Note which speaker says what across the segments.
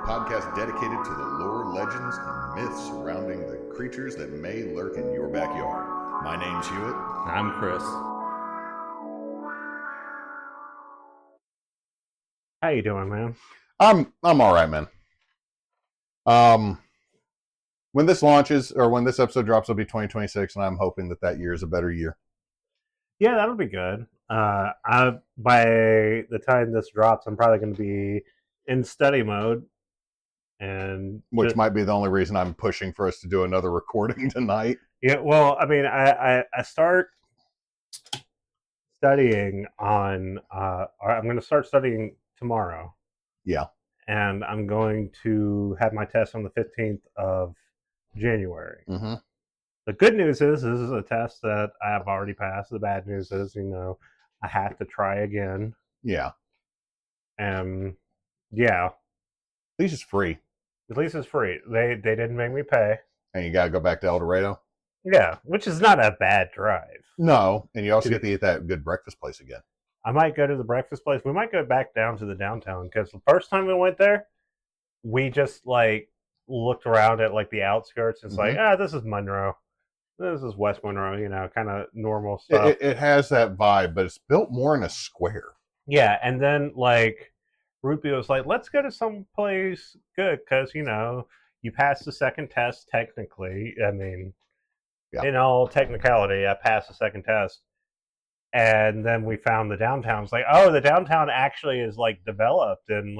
Speaker 1: podcast dedicated to the lore, legends, and myths surrounding the creatures that may lurk in your backyard. My name's Hewitt.
Speaker 2: I'm Chris. How you doing, man?
Speaker 1: I'm all right, man. When this launches, or when this episode drops, it'll be 2026, and I'm hoping that year is a better year.
Speaker 2: Yeah, that'll be good. By the time this drops, I'm probably going to be in study mode, and
Speaker 1: which might be the only reason I'm pushing for us to do another recording tonight.
Speaker 2: Yeah, well, I mean, I start studying on. I'm going to start studying tomorrow.
Speaker 1: Yeah,
Speaker 2: and I'm going to have my test on the 15th of January.
Speaker 1: Mm-hmm.
Speaker 2: The good news is this is a test that I have already passed. The bad news is, I have to try again.
Speaker 1: Yeah.
Speaker 2: And yeah.
Speaker 1: At least it's free.
Speaker 2: At least it's free. They didn't make me pay.
Speaker 1: And you gotta go back to El Dorado?
Speaker 2: Yeah, which is not a bad drive.
Speaker 1: No, and you also get to eat that good breakfast place again.
Speaker 2: I might go to the breakfast place. We might go back down to the downtown, because the first time we went there, we just looked around at the outskirts. It's this is Monroe. This is West Monroe, kind of normal stuff.
Speaker 1: It has that vibe, but it's built more in a square.
Speaker 2: Yeah, and then Rupi was like, let's go to some place good, because you passed the second test technically. I mean, in all technicality, I passed the second test. And then we found the downtown. It's the downtown actually is developed and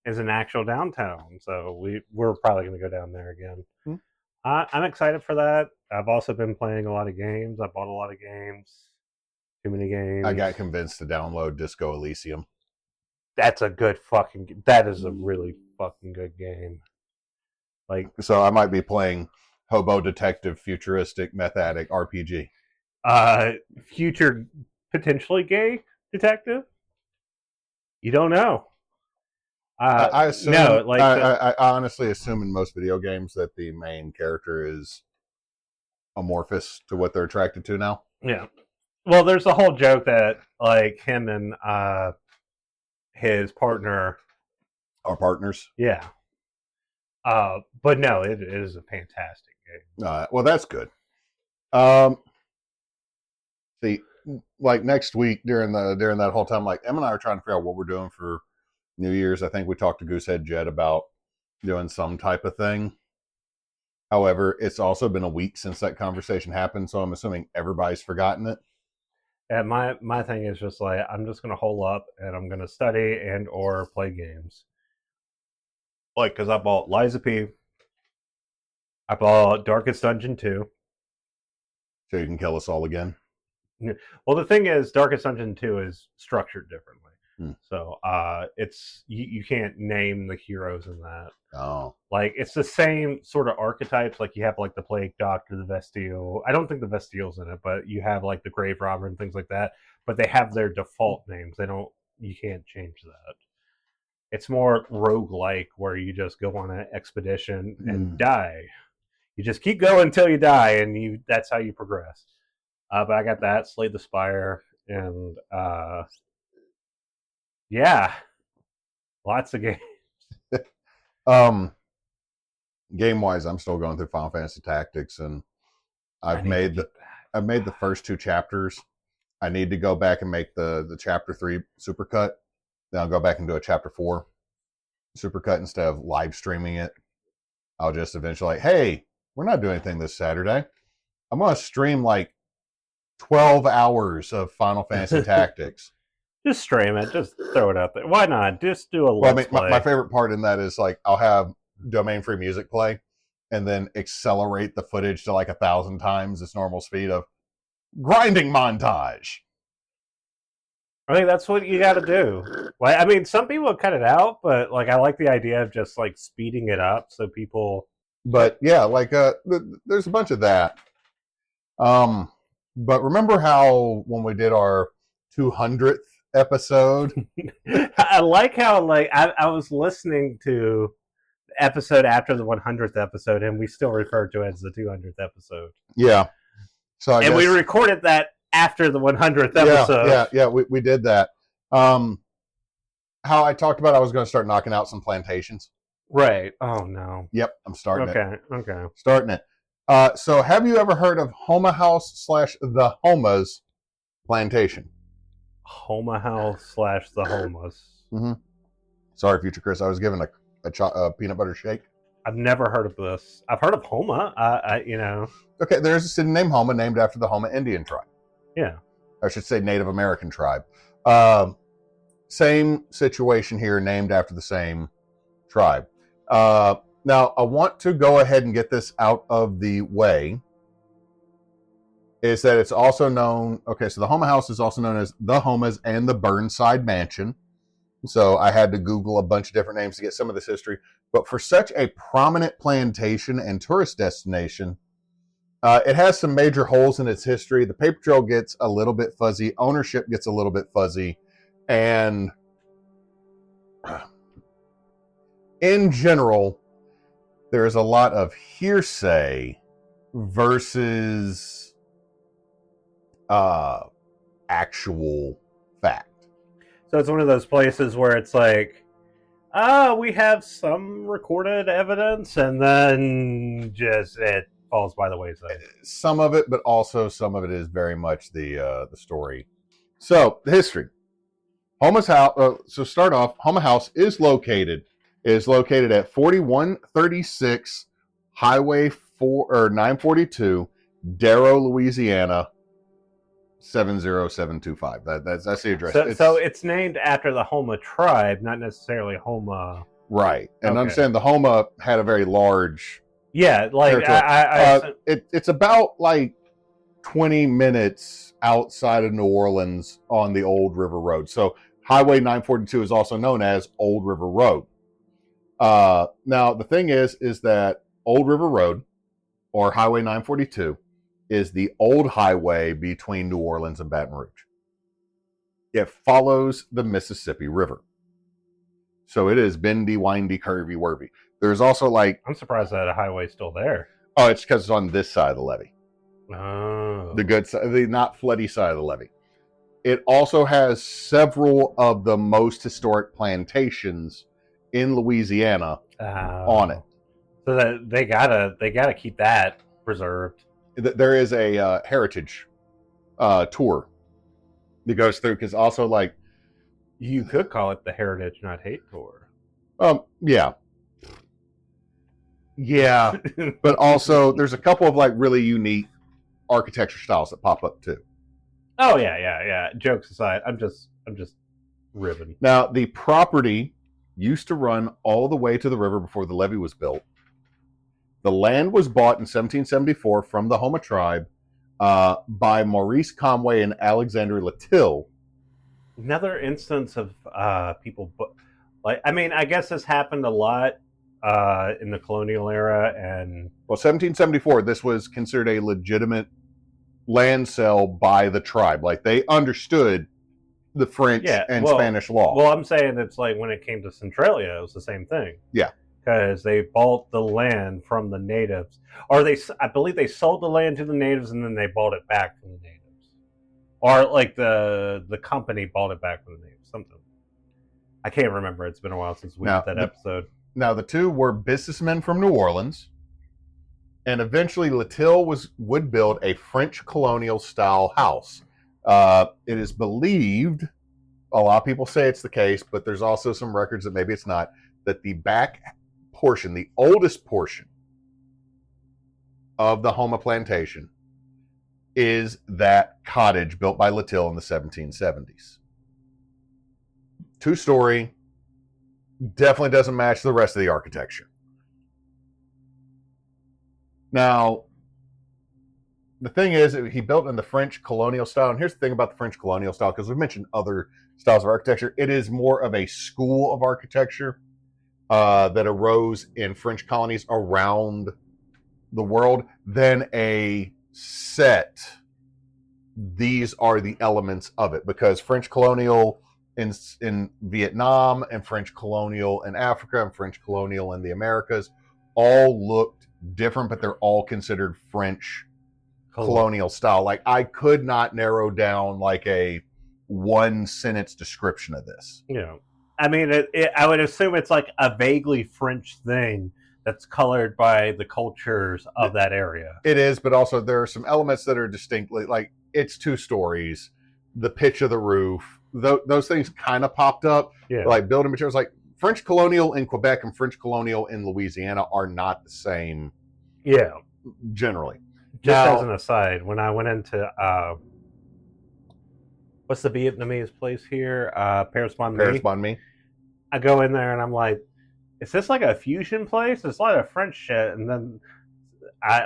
Speaker 2: is an actual downtown. So we're probably going to go down there again.
Speaker 1: Hmm.
Speaker 2: I'm excited for that. I've also been playing a lot of games. I bought a lot of games. Too many games.
Speaker 1: I got convinced to download Disco Elysium.
Speaker 2: That is a really fucking good game.
Speaker 1: So I might be playing Hobo Detective Futuristic Meth Addict RPG.
Speaker 2: Future potentially gay detective? You don't know.
Speaker 1: I assume,
Speaker 2: no,
Speaker 1: I honestly assume in most video games that the main character is amorphous to what they're attracted to now.
Speaker 2: Yeah. Well, there's a whole joke that him and his partner
Speaker 1: are partners.
Speaker 2: Yeah. But no, it is a fantastic game.
Speaker 1: Well, that's good. See, next week during that whole time, Em and I are trying to figure out what we're doing for New Year's. I think we talked to Goosehead Jed about doing some type of thing. However, it's also been a week since that conversation happened, so I'm assuming everybody's forgotten it.
Speaker 2: And my thing is just I'm just going to hole up and I'm going to study and or play games. Because I bought Liza P. I bought Darkest Dungeon 2.
Speaker 1: So you can kill us all again?
Speaker 2: Well, the thing is, Darkest Dungeon 2 is structured differently. So it's you can't name the heroes in that.
Speaker 1: Oh.
Speaker 2: It's the same sort of archetypes. You have the Plague Doctor, the Vestial. I don't think the Vestial's in it, but you have the Grave Robber and things like that. But they have their default names. You can't change that. It's more roguelike, where you just go on an expedition and die. You just keep going until you die, and that's how you progress. But I got that, Slay the Spire, and yeah, lots of games.
Speaker 1: Game-wise, I'm still going through Final Fantasy Tactics, and I've made the first 2 chapters. I need to go back and make the chapter 3 supercut. Then I'll go back and do a chapter 4 supercut instead of live streaming it. I'll just eventually hey, we're not doing anything this Saturday. I'm going to stream 12 hours of Final Fantasy Tactics.
Speaker 2: Just stream it. Just throw it out there. Why not? Just do a let's play.
Speaker 1: My favorite part in that is I'll have domain-free music play and then accelerate the footage to 1,000 times its normal speed of grinding montage.
Speaker 2: I think that's what you got to do. Some people cut it out, but I like the idea of just speeding it up so people.
Speaker 1: But yeah, there's a bunch of that. But remember how when we did our 200th episode,
Speaker 2: I like how I was listening to the episode after the 100th episode, and we still refer to it as the 200th episode.
Speaker 1: Yeah. So
Speaker 2: we recorded that after the 100th episode.
Speaker 1: Yeah, we did that. How I talked about I was going to start knocking out some plantations.
Speaker 2: Right. Oh no.
Speaker 1: Yep, I'm starting it.
Speaker 2: Okay.
Speaker 1: Starting it. So have you ever heard of Houma House / the Houma's Plantation?
Speaker 2: Homa House / the Homas.
Speaker 1: Mm-hmm. Sorry, future Chris. I was given a peanut butter shake.
Speaker 2: I've never heard of this. I've heard of Houma.
Speaker 1: Okay, there's a city named Houma named after the Houma Indian tribe.
Speaker 2: Yeah.
Speaker 1: I should say Native American tribe. Same situation here, named after the same tribe. Now, I want to go ahead and get this out of the way. Is that it's also known, okay, so the Houma House is also known as the Houmas and the Burnside Mansion. So I had to Google a bunch of different names to get some of this history. But for such a prominent plantation and tourist destination, it has some major holes in its history. The paper trail gets a little bit fuzzy. Ownership gets a little bit fuzzy. And in general, there is a lot of hearsay versus actual fact.
Speaker 2: So it's one of those places where it's like, we have some recorded evidence, and then just it falls by the wayside.
Speaker 1: Some of it, but also some of it is very much the story. So the history. Houma's house. So start off. Houma House is located at 4136 Highway 942, Darrow, Louisiana, 70725. That's the address.
Speaker 2: So it's named after the Houma tribe, not necessarily Houma.
Speaker 1: Right, and okay. Understand the Houma had a very large.
Speaker 2: Yeah, like
Speaker 1: it's about like 20 minutes outside of New Orleans on the Old River Road. So Highway 942 is also known as Old River Road. Now the thing is that Old River Road, or Highway 942, is the old highway between New Orleans and Baton Rouge. It follows the Mississippi River. So it is bendy, windy, curvy, worvy. There's also like...
Speaker 2: I'm surprised that a highway's still there.
Speaker 1: Oh, it's because it's on this side of the levee.
Speaker 2: Oh.
Speaker 1: The good side, the not floody side of the levee. It also has several of the most historic plantations in Louisiana on it.
Speaker 2: So that they gotta keep that preserved.
Speaker 1: There is a heritage tour that goes through, because also like
Speaker 2: you could call it the Heritage Not Hate Tour.
Speaker 1: Yeah, but also there's a couple of like really unique architecture styles that pop up too.
Speaker 2: Oh yeah. Jokes aside, I'm just ribbing.
Speaker 1: Now the property used to run all the way to the river before the levee was built. The land was bought in 1774 from the Houma tribe by Maurice Conway and Alexander Latil.
Speaker 2: Another instance of people, I guess this happened a lot in the colonial era. And
Speaker 1: 1774, this was considered a legitimate land sale by the tribe. Like, they understood the French and Spanish law.
Speaker 2: Well, I'm saying it's like when it came to Centralia, it was the same thing.
Speaker 1: Yeah.
Speaker 2: Because they bought the land from the natives, or I believe they sold the land to the natives and then they bought it back from the natives, or like the company bought it back from the natives. Something I can't remember. It's been a while since we did that episode.
Speaker 1: Now the two were businessmen from New Orleans, and eventually Latil would build a French colonial style house. It is believed, a lot of people say it's the case, but there's also some records that maybe it's not, that the back portion, the oldest portion of the Houma plantation, is that cottage built by Latil in the 1770s. 2-story, definitely doesn't match the rest of the architecture. Now, the thing is, he built in the French colonial style, and here's the thing about the French colonial style, because we've mentioned other styles of architecture, it is more of a school of architecture that arose in French colonies around the world than a set. These are the elements of it, because French colonial in Vietnam and French colonial in Africa and French colonial in the Americas all looked different, but they're all considered French colonial style. Like, I could not narrow down like a one sentence description of this.
Speaker 2: Yeah. I mean, I would assume it's like a vaguely French thing that's colored by the cultures of that area.
Speaker 1: It is, but also there are some elements that are distinctly like it's 2 stories, the pitch of the roof, those things kind of popped up.
Speaker 2: Yeah.
Speaker 1: Like building materials, like French colonial in Quebec and French colonial in Louisiana are not the same.
Speaker 2: Yeah.
Speaker 1: Generally.
Speaker 2: Just as an aside, when I went into what's the Vietnamese place here? Paris Banh Mi. I go in there and I'm like, is this like a fusion place? There's a lot of French shit. And then,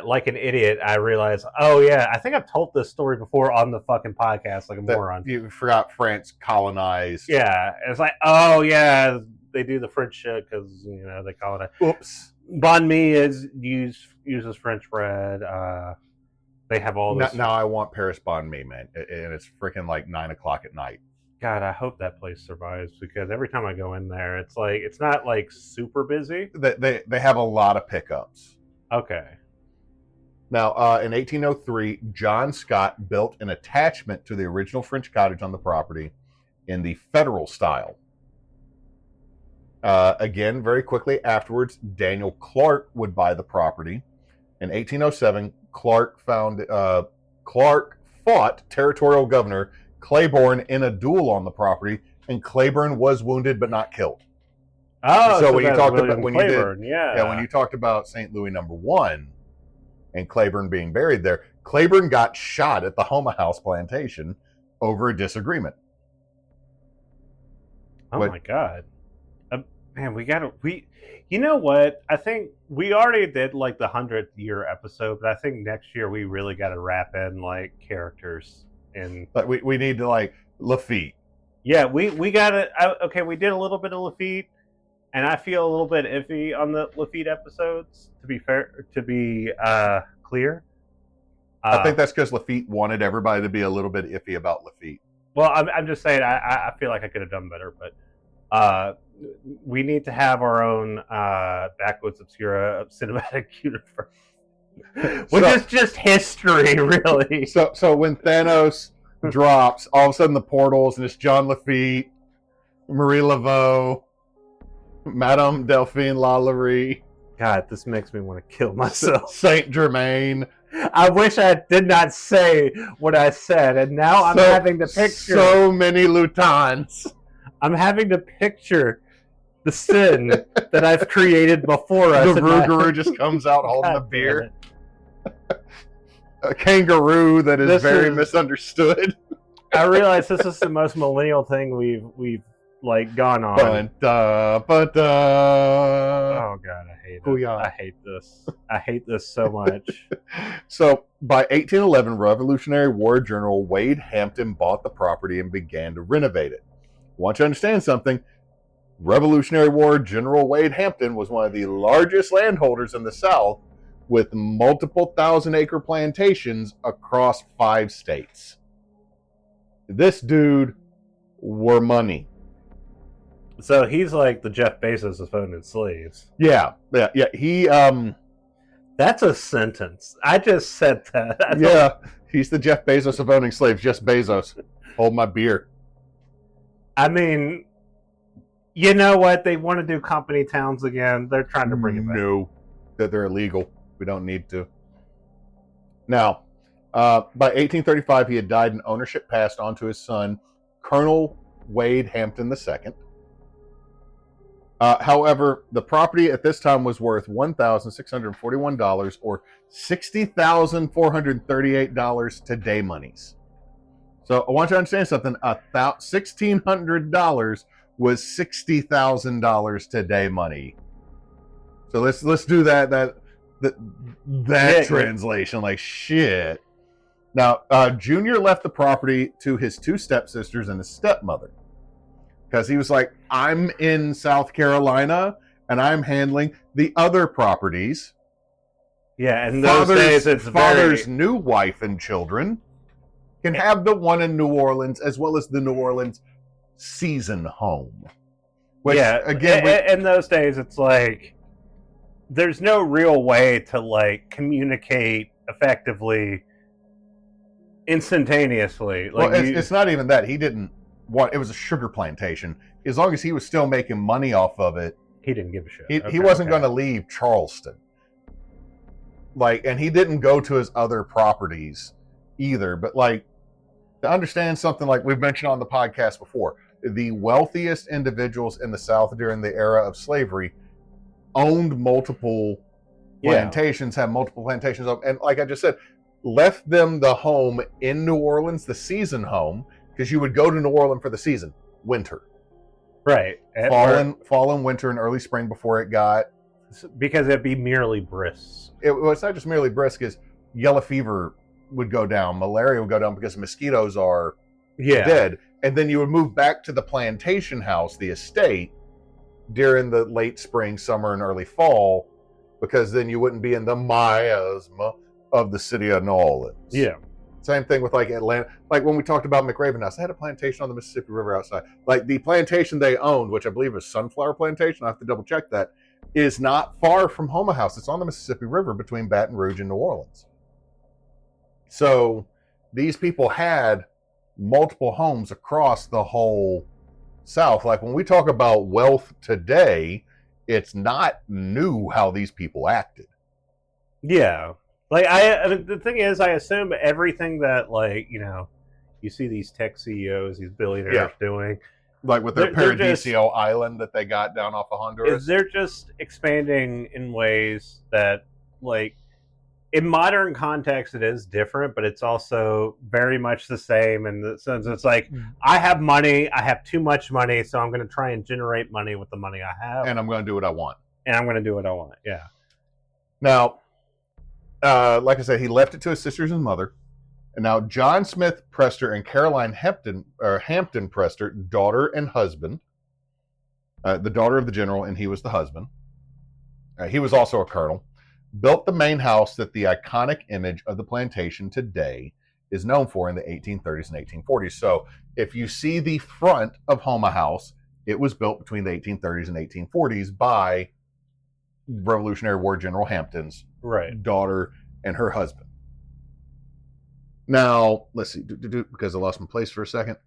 Speaker 2: like an idiot, I realize, oh yeah, I think I've told this story before on the fucking podcast, like a moron.
Speaker 1: You forgot France colonized.
Speaker 2: Yeah, it's like, oh yeah, they do the French shit because they call it a.
Speaker 1: Oops.
Speaker 2: Banh mi uses French bread. They have all this.
Speaker 1: Now I want Paris Banh Mi, man, and it's freaking like 9:00 at night.
Speaker 2: God, I hope that place survives because every time I go in there, it's like it's not like super busy.
Speaker 1: They have a lot of pickups.
Speaker 2: Okay.
Speaker 1: Now, in 1803, John Scott built an attachment to the original French cottage on the property in the Federal style. Again, very quickly afterwards, Daniel Clark would buy the property. In 1807, Clark fought territorial governor Claiborne in a duel on the property, and Claiborne was wounded but not killed.
Speaker 2: Oh,
Speaker 1: so when you talked
Speaker 2: William
Speaker 1: about when
Speaker 2: Claiborne,
Speaker 1: you did, when you talked about St. Louis #1 and Claiborne being buried there, Claiborne got shot at the Houma House plantation over a disagreement.
Speaker 2: Oh my God, man, you know what? I think we already did like the 100th year episode, but I think next year we really got to wrap in like characters and
Speaker 1: like we need to like Lafitte.
Speaker 2: Yeah, we got it. Okay, we did a little bit of Lafitte, and I feel a little bit iffy on the Lafitte episodes. To be fair, to be clear,
Speaker 1: I think that's because Lafitte wanted everybody to be a little bit iffy about Lafitte.
Speaker 2: Well, I'm just saying I feel like I could have done better, but we need to have our own Backwoods Obscura cinematic universe. Which is just history, really.
Speaker 1: So when Thanos drops, all of a sudden the portals, and it's John Lafitte, Marie Laveau, Madame Delphine Lalaurie.
Speaker 2: God, this makes me want to kill myself.
Speaker 1: Saint Germain.
Speaker 2: I wish I did not say what I said, and now I'm having to picture
Speaker 1: so many Lutons.
Speaker 2: I'm having to picture the sin that I've created before us.
Speaker 1: The Rougarou just comes out holding a beer. A kangaroo that is very misunderstood.
Speaker 2: I realize this is the most millennial thing we've like gone on.
Speaker 1: Oh
Speaker 2: God, I hate it.
Speaker 1: Booyah.
Speaker 2: I hate this. I hate this so much.
Speaker 1: So by 1811, Revolutionary War General Wade Hampton bought the property and began to renovate it. I want you to understand something. Revolutionary War General Wade Hampton was one of the largest landholders in the South, with multiple 1,000-acre plantations across 5 states. This dude were money.
Speaker 2: So he's like the Jeff Bezos of owning slaves.
Speaker 1: Yeah. He
Speaker 2: That's a sentence. I just said that.
Speaker 1: Yeah, he's the Jeff Bezos of owning slaves. Just Bezos. Hold my beer.
Speaker 2: I mean, you know what? They want to do company towns again. They're trying to bring it back.
Speaker 1: No, that they're illegal. We don't need to. Now, by 1835, he had died and ownership passed on to his son, Colonel Wade Hampton II. However, the property at this time was worth $1,641 or $60,438 today monies. So I want you to understand something. $1,600 was $60,000 today money. So let's do that translation. Like shit. Now, Junior left the property to his 2 stepsisters and his stepmother. Because he was like, I'm in South Carolina and I'm handling the other properties.
Speaker 2: Yeah, and those days it's
Speaker 1: father's new wife and children can have the one in New Orleans as well as the New Orleans season home.
Speaker 2: Which, again, in those days it's like there's no real way to like communicate effectively instantaneously. Like
Speaker 1: it's not even that. He didn't it was a sugar plantation. As long as he was still making money off of it,
Speaker 2: he didn't give a shit.
Speaker 1: He wasn't going to leave Charleston. Like, and he didn't go to his other properties either. But like, to understand something like we've mentioned on the podcast before, the wealthiest individuals in the South during the era of slavery owned multiple plantations, had multiple plantations, and like I just said, left them the home in New Orleans, the season home, because you would go to New Orleans for the season, winter.
Speaker 2: Right.
Speaker 1: Fall and winter and early spring before it got...
Speaker 2: Because it'd be merely brisk.
Speaker 1: It's not just merely brisk, because yellow fever would go down, malaria would go down because mosquitoes are dead. And then you would move back to the plantation house, the estate, during the late spring, summer, and early fall, because then you wouldn't be in the miasma of the city of New Orleans.
Speaker 2: Yeah.
Speaker 1: Same thing with like Atlanta. Like when we talked about McRaven House, they had a plantation on the Mississippi River outside. Like the plantation they owned, which I believe is Sunflower Plantation, I have to double check that, is not far from Houma House. It's on the Mississippi River between Baton Rouge and New Orleans. So these people had multiple homes across the whole South. Like when we talk about wealth today, it's not new how these people acted.
Speaker 2: Yeah. Like, I mean, the thing is, I assume everything that, like, you know, you see these tech CEOs, these billionaires doing.
Speaker 1: Like with their Paradiso Island that they got down off of Honduras.
Speaker 2: They're just expanding in ways that, like, in modern context, it is different, but it's also very much the same in the sense it's like, I have money, I have too much money, so I'm going to try and generate money with the money I have.
Speaker 1: And I'm going to do what I want.
Speaker 2: Yeah.
Speaker 1: Now, like I said, he left it to his sisters and mother. And now John Smith Prester and Caroline Hampton Prester, daughter and husband, the daughter of the general, and he was the husband. He was also a colonel. Built the main house that the iconic image of the plantation today is known for in the 1830s and 1840s. So if you see the front of Houma House, it was built between the 1830s and 1840s by Revolutionary War General Hampton's daughter and her husband. Now, let's see, because I lost my place for a second.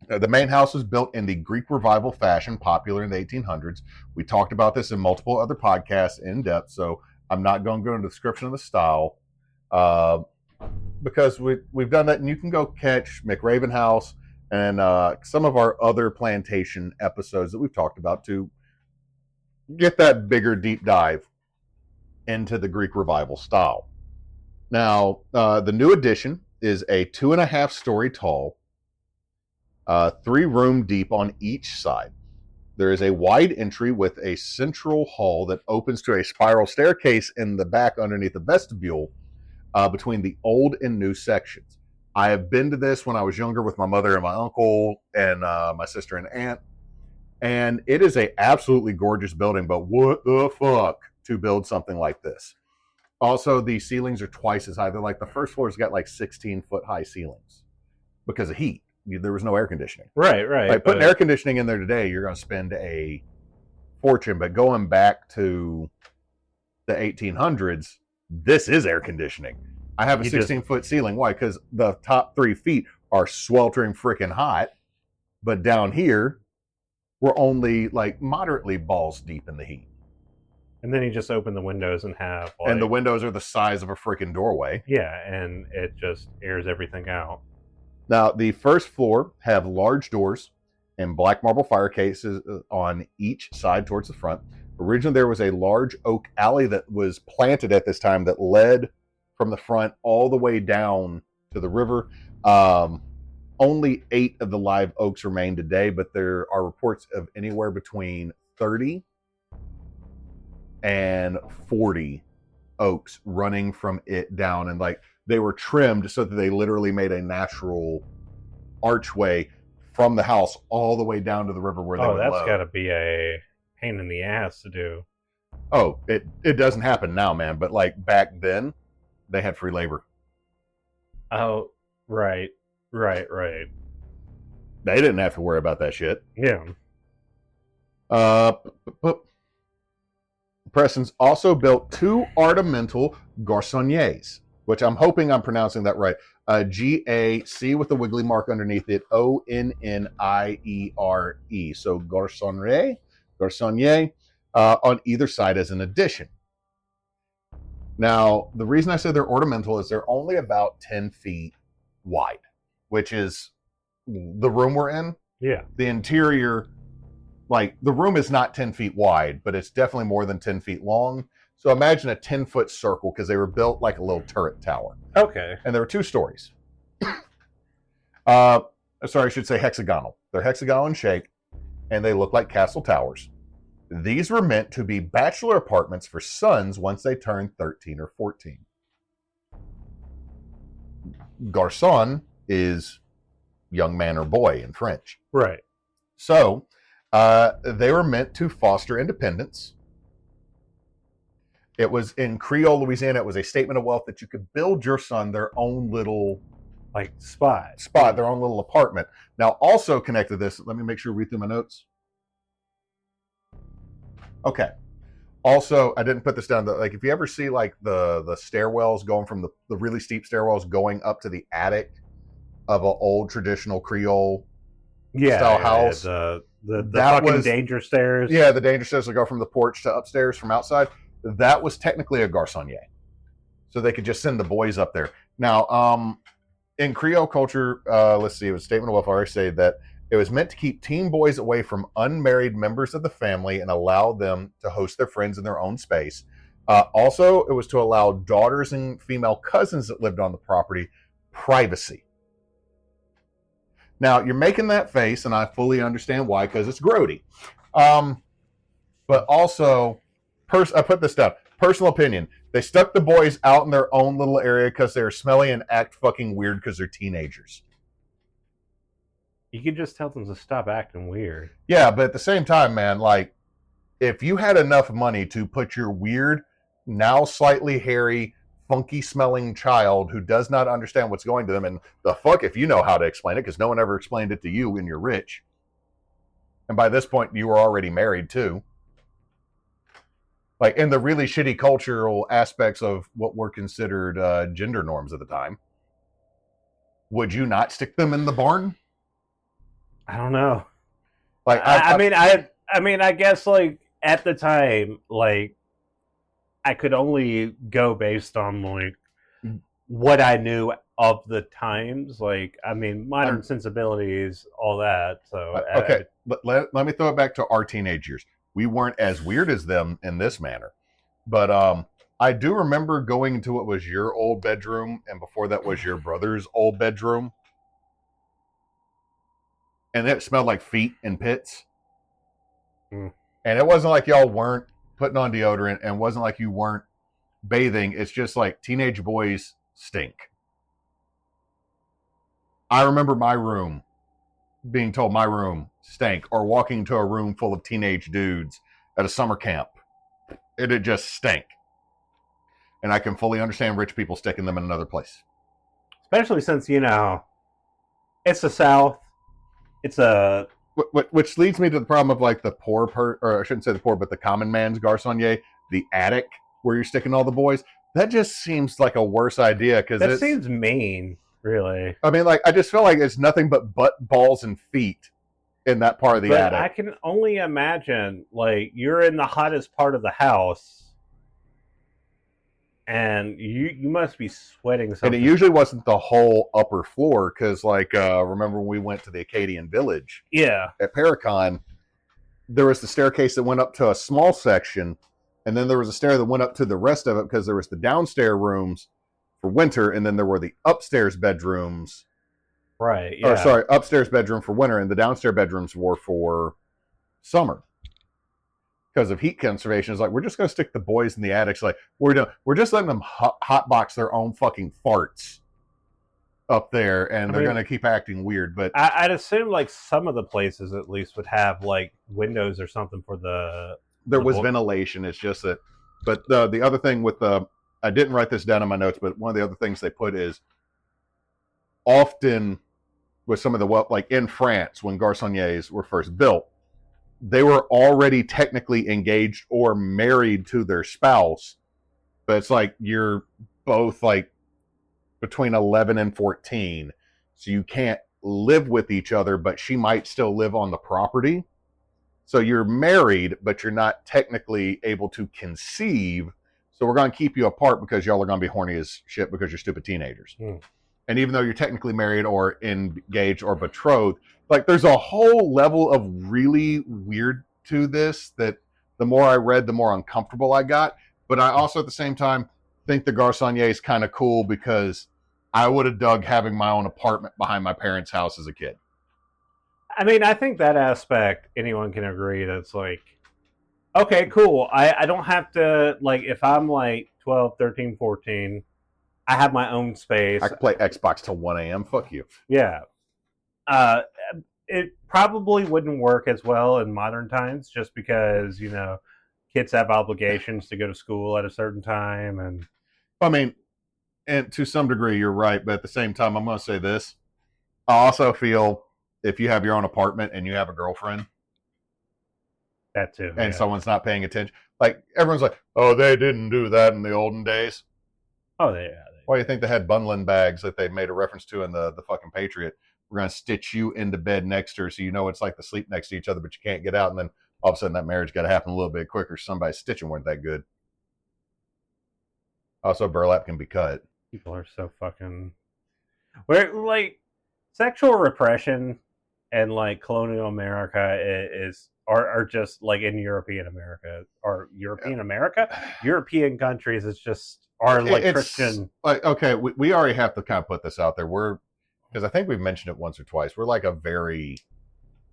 Speaker 1: The main house was built in the Greek Revival fashion, popular in the 1800s. We talked about this in multiple other podcasts in depth, so I'm not going to go into the description of the style because we've done that, and you can go catch McRaven House and some of our other plantation episodes that we've talked about to get that bigger deep dive into the Greek Revival style. Now, the new addition is a 2.5-story tall, 3-room deep on each side. There is a wide entry with a central hall that opens to a spiral staircase in the back underneath the vestibule between the old and new sections. I have been to this when I was younger with my mother and my uncle and my sister and aunt, and it is a absolutely gorgeous building, but what the fuck to build something like this. Also, the ceilings are twice as high. They're like the first floor's got like 16-foot high ceilings because of heat. There was no air conditioning.
Speaker 2: Right.
Speaker 1: Like putting air conditioning in there today, you're going to spend a fortune. But going back to the 1800s, this is air conditioning. I have a 16-foot ceiling. Why? Because the top 3 feet are sweltering freaking hot. But down here, we're only like moderately balls deep in the heat.
Speaker 2: And then you just open the windows and have...
Speaker 1: like, and the windows are the size of a freaking doorway.
Speaker 2: Yeah, and it just airs everything out.
Speaker 1: Now, the first floor have large doors and black marble fireplaces on each side towards the front. Originally, there was a large oak alley that was planted at this time that led from the front all the way down to the river. Only 8 of the live oaks remain today, but there are reports of anywhere between 30 and 40 oaks running from it down, and like they were trimmed so that they literally made a natural archway from the house all the way down to the river where they would
Speaker 2: that's
Speaker 1: load.
Speaker 2: got to be a pain in the ass to do.
Speaker 1: Oh, it doesn't happen now, man, but like back then they had free labor.
Speaker 2: Oh, right.
Speaker 1: They didn't have to worry about that shit.
Speaker 2: Yeah.
Speaker 1: Preston's also built 2 ornamental garçonniers. which I'm hoping I'm pronouncing that right. Gac with the wiggly mark underneath it. Onniere. So garçonnier on either side as an addition. Now, the reason I say they're ornamental is they're only about 10 feet wide, which is the room we're in.
Speaker 2: Yeah.
Speaker 1: The interior, like the room is not 10 feet wide, but it's definitely more than 10 feet long. So imagine a 10-foot circle because they were built like a little turret tower.
Speaker 2: Okay.
Speaker 1: And there were 2 stories. Sorry, I should say hexagonal. They're hexagonal in shape, and they look like castle towers. These were meant to be bachelor apartments for sons once they turned 13 or 14. Garçon is young man or boy in French.
Speaker 2: Right.
Speaker 1: So they were meant to foster independence. It was in Creole, Louisiana. It was a statement of wealth that you could build your son their own little
Speaker 2: spot,
Speaker 1: their own little apartment. Now, also connected to this, let me make sure I read through my notes. Okay. Also, I didn't put this down. Like, if you ever see like the stairwells going from the really steep stairwells going up to the attic of an old traditional Creole style house,
Speaker 2: the fucking danger stairs.
Speaker 1: Yeah, the danger stairs that go from the porch to upstairs from outside. That was technically a garçonnier, so they could just send the boys up there. Now, in Creole culture, let's see, it was a statement of wealth. I already say that it was meant to keep teen boys away from unmarried members of the family and allow them to host their friends in their own space. Also, it was to allow daughters and female cousins that lived on the property privacy. Now, you're making that face, and I fully understand why, because it's grody. But also, I put this down. Personal opinion. They stuck the boys out in their own little area because they're smelly and act fucking weird because they're teenagers.
Speaker 2: You could just tell them to stop acting weird.
Speaker 1: Yeah, but at the same time, man, like, if you had enough money to put your weird, now slightly hairy, funky-smelling child who does not understand what's going to them, and the fuck if you know how to explain it, because no one ever explained it to you when you're rich. And by this point, you were already married, too. Like, in the really shitty cultural aspects of what were considered gender norms at the time, would you not stick them in the barn?
Speaker 2: I don't know.
Speaker 1: Like,
Speaker 2: I mean, I guess like at the time, like I could only go based on like what I knew of the times. Like, I mean, modern sensibilities, all that. So
Speaker 1: okay, let me throw it back to our teenage years. We weren't as weird as them in this manner, but I do remember going into what was your old bedroom, and before that was your brother's old bedroom. And it smelled like feet and pits.
Speaker 2: Mm.
Speaker 1: And it wasn't like y'all weren't putting on deodorant, and wasn't like you weren't bathing. It's just like teenage boys stink. I remember my room being told my room stank, or walking into a room full of teenage dudes at a summer camp. It'd just stink. And I can fully understand rich people sticking them in another place.
Speaker 2: Especially since, you know, it's the South. It's a...
Speaker 1: Which leads me to the problem of like the poor or I shouldn't say the poor, but the common man's garçonnier, the attic where you're sticking all the boys. That just seems like a worse idea, because
Speaker 2: that seems mean, really.
Speaker 1: I mean, like, I just feel like it's nothing but butt, balls, and feet in that part of the attic.
Speaker 2: I can only imagine, like, you're in the hottest part of the house, and you must be sweating something.
Speaker 1: And it usually wasn't the whole upper floor, because, like, remember when we went to the Acadian Village?
Speaker 2: Yeah.
Speaker 1: At Paracon, there was the staircase that went up to a small section, and then there was a stair that went up to the rest of it, because there was the downstairs rooms for winter, and then there were the upstairs bedrooms.
Speaker 2: Right, yeah.
Speaker 1: Or, sorry, upstairs bedroom for winter, and the downstairs bedrooms were for summer. Because of heat conservation, it's like, we're just going to stick the boys in the attics. Like, we're just letting them hotbox their own fucking farts up there, and they're going to keep acting weird. But
Speaker 2: I'd assume, like, some of the places at least would have, like, windows or something for the...
Speaker 1: There was ventilation. It's just that... But the other thing with the... I didn't write this down in my notes, but one of the other things they put is often with some of the... Like, in France, when garçonniers were first built, they were already technically engaged or married to their spouse, but it's like you're both like between 11 and 14. So you can't live with each other, but she might still live on the property. So you're married, but you're not technically able to conceive. So we're going to keep you apart because y'all are going to be horny as shit because you're stupid teenagers. And even though you're technically married or engaged or betrothed, like there's a whole level of really weird to this that the more I read, the more uncomfortable I got. But I also at the same time think the Garçonnier is kind of cool because I would have dug having my own apartment behind my parents' house as a kid.
Speaker 2: I mean, I think that aspect, anyone can agree that's like, okay, cool. I don't have to, like, if I'm like 12, 13, 14, I have my own space.
Speaker 1: I could play Xbox till 1 a.m. Fuck you.
Speaker 2: Yeah. It probably wouldn't work as well in modern times just because, you know, kids have obligations to go to school at a certain time. And
Speaker 1: I mean, and to some degree, you're right. But at the same time, I'm going to say this. I also feel if you have your own apartment and you have a girlfriend,
Speaker 2: that too,
Speaker 1: and someone's not paying attention, like everyone's like, oh, they didn't do that in the olden days.
Speaker 2: Oh, yeah.
Speaker 1: Why do you think they had bundling bags that they made a reference to in the fucking Patriot? We're going to stitch you into bed next to her so you know it's like the sleep next to each other, but you can't get out. And then all of a sudden that marriage got to happen a little bit quicker. Somebody's stitching weren't that good. Also, burlap can be cut.
Speaker 2: People are so fucking... Where, like, sexual repression and, like, colonial America are just, like, in European America. Or European America? European countries, it's just... Are like Christian.
Speaker 1: Like, okay, we already have to kind of put this out there. Because I think we've mentioned it once or twice. We're like a very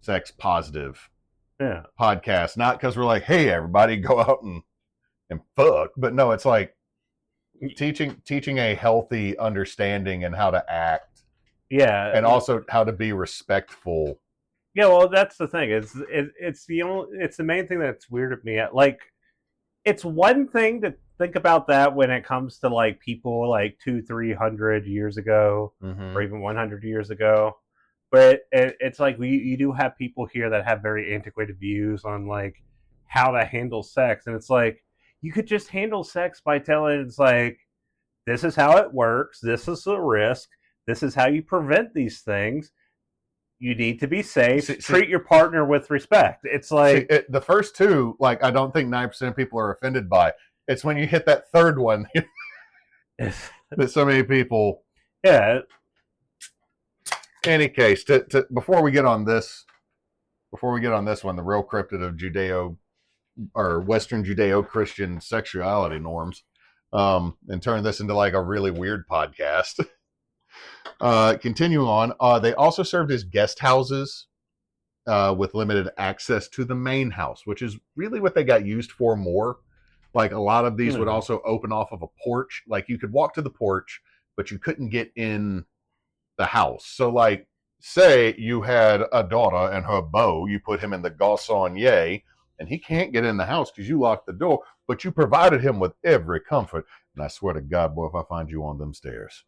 Speaker 1: sex positive podcast. Not because we're like, hey, everybody, go out and fuck. But no, it's like teaching a healthy understanding and how to act.
Speaker 2: Yeah,
Speaker 1: and also how to be respectful.
Speaker 2: Yeah, well, that's the thing. It's the main thing that's weird at me. Like, it's one thing to think about that when it comes to like people like 200-300 years ago, or even 100 years ago, but it's like you do have people here that have very antiquated views on like how to handle sex, and it's like you could just handle sex by telling it's like this is how it works, this is the risk, this is how you prevent these things. You need to be safe. Treat your partner with respect. It's like
Speaker 1: the first two, like I don't think 9% of people are offended by. It's when you hit that third one that so many people.
Speaker 2: Yeah.
Speaker 1: Any case, before we get on this one, the real cryptid of Judeo or Western Judeo-Christian sexuality norms, and turn this into like a really weird podcast. Continuing on, they also served as guest houses with limited access to the main house, which is really what they got used for more. Like a lot of these would also open off of a porch. Like you could walk to the porch, but you couldn't get in the house. So like, say you had a daughter and her beau, you put him in the garçonnier, and he can't get in the house because you locked the door, but you provided him with every comfort. And I swear to God, boy, if I find you on them stairs.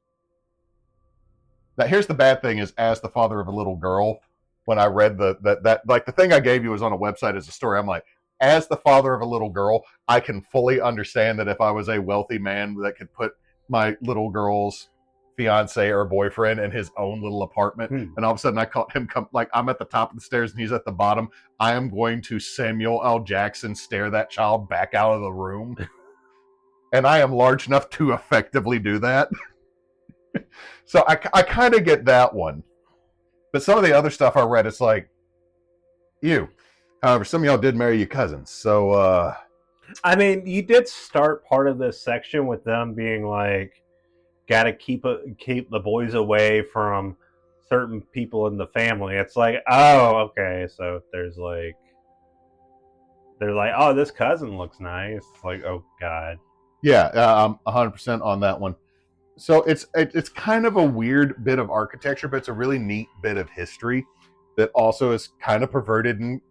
Speaker 1: Now, here's the bad thing is, as the father of a little girl, when I read that like the thing I gave you was on a website as a story, I'm like, as the father of a little girl, I can fully understand that if I was a wealthy man that could put my little girl's fiance or boyfriend in his own little apartment, and all of a sudden I caught him like I'm at the top of the stairs and he's at the bottom, I am going to Samuel L. Jackson stare that child back out of the room. And I am large enough to effectively do that. So I kind of get that one. But some of the other stuff I read, it's like, ew. However, some of y'all did marry your cousins. So,
Speaker 2: I mean, you did start part of this section with them being like, gotta keep the boys away from certain people in the family. It's like, oh, okay. So there's like, they're like, oh, this cousin looks nice. It's like, oh, God.
Speaker 1: Yeah, I'm 100% on that one. So it's kind of a weird bit of architecture, but it's a really neat bit of history that also is kind of perverted and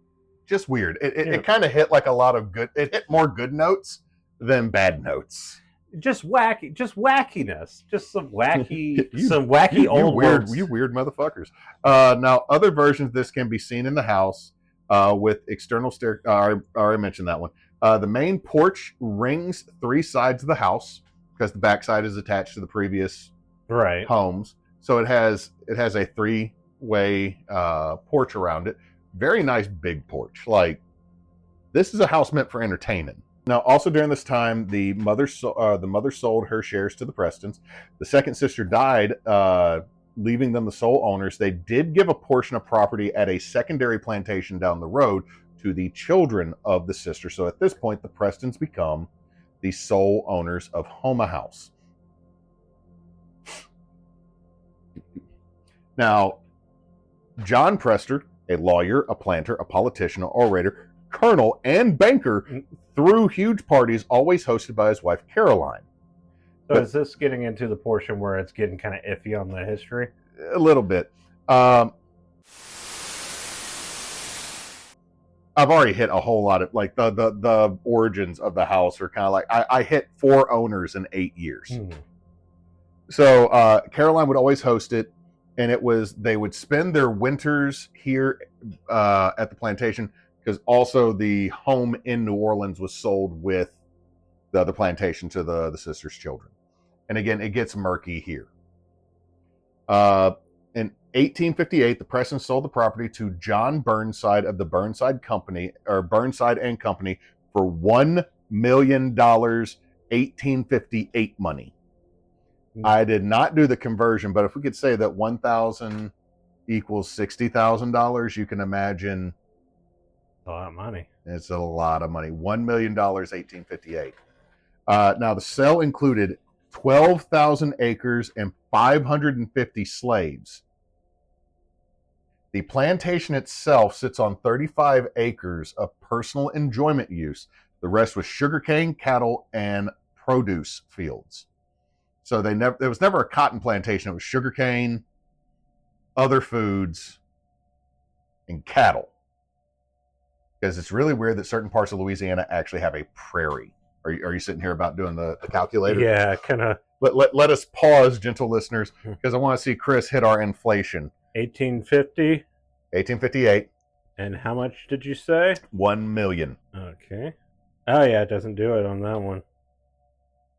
Speaker 1: just weird. It kind of hit like a lot of good. It hit more good notes than bad notes.
Speaker 2: Just wackiness, just some wacky old
Speaker 1: weird,
Speaker 2: words.
Speaker 1: You weird motherfuckers. Now, other versions of this can be seen in the house with external stair. I already mentioned that one. The main porch rings 3 sides of the house, because the backside is attached to the previous
Speaker 2: Right.
Speaker 1: homes. So it has a 3-way porch around it. Very nice big porch. Like, this is a house meant for entertaining. Now, also during this time, the mother sold her shares to the Prestons. The second sister died, leaving them the sole owners. They did give a portion of property at a secondary plantation down the road to the children of the sister. So at this point, the Prestons become the sole owners of Houma House. Now, John Prester, a lawyer, a planter, a politician, an orator, colonel, and banker, threw huge parties, always hosted by his wife, Caroline.
Speaker 2: So is this getting into the portion where it's getting kind of iffy on the history?
Speaker 1: A little bit. I've already hit a whole lot of, like, the origins of the house are kind of like, I hit 4 owners in 8 years. So Caroline would always host it, and they would spend their winters here at the plantation, because also the home in New Orleans was sold with the plantation to the sisters' children. And again, it gets murky here. In 1858, the Prestons sold the property to John Burnside of the Burnside Company, or Burnside and Company, for $1 million, 1858 money. I did not do the conversion, but if we could say that 1,000 equals $60,000, you can imagine
Speaker 2: a lot of money.
Speaker 1: It's a lot of money. $1 million, 1858. Now, the sale included 12,000 acres and 550 slaves. The plantation itself sits on 35 acres of personal enjoyment use. The rest was sugarcane, cattle, and produce fields. So there was never a cotton plantation. It was sugarcane, other foods, and cattle. Because it's really weird that certain parts of Louisiana actually have a prairie. Are you sitting here about doing the calculator?
Speaker 2: Yeah, kind of.
Speaker 1: Let us pause, gentle listeners, because I want to see Chris hit our inflation.
Speaker 2: 1850.
Speaker 1: 1858.
Speaker 2: And how much did you say?
Speaker 1: 1 million.
Speaker 2: Okay. Oh yeah, it doesn't do it on that one.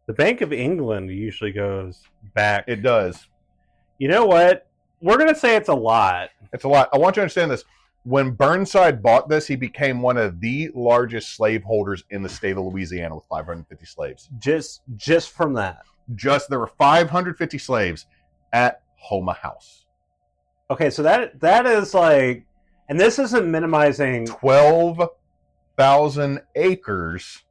Speaker 2: The Bank of England usually goes back.
Speaker 1: It does.
Speaker 2: You know what? We're going to say it's a lot.
Speaker 1: It's a lot. I want you to understand this. When Burnside bought this, he became one of the largest slaveholders in the state of Louisiana with 550 slaves.
Speaker 2: Just from that.
Speaker 1: There were 550 slaves at Houma House.
Speaker 2: Okay, so that is like, and this isn't minimizing
Speaker 1: 12,000 acres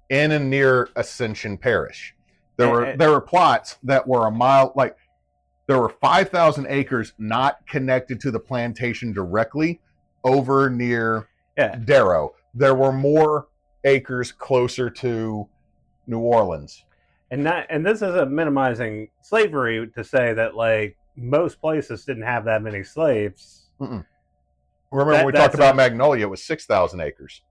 Speaker 1: in and near Ascension Parish. There were plots that were a mile, like there were 5,000 acres not connected to the plantation directly over near Darrow. There were more acres closer to New Orleans.
Speaker 2: And this isn't minimizing slavery to say that like most places didn't have that many slaves.
Speaker 1: Mm-mm. Remember when we talked about Magnolia, it was 6,000 acres.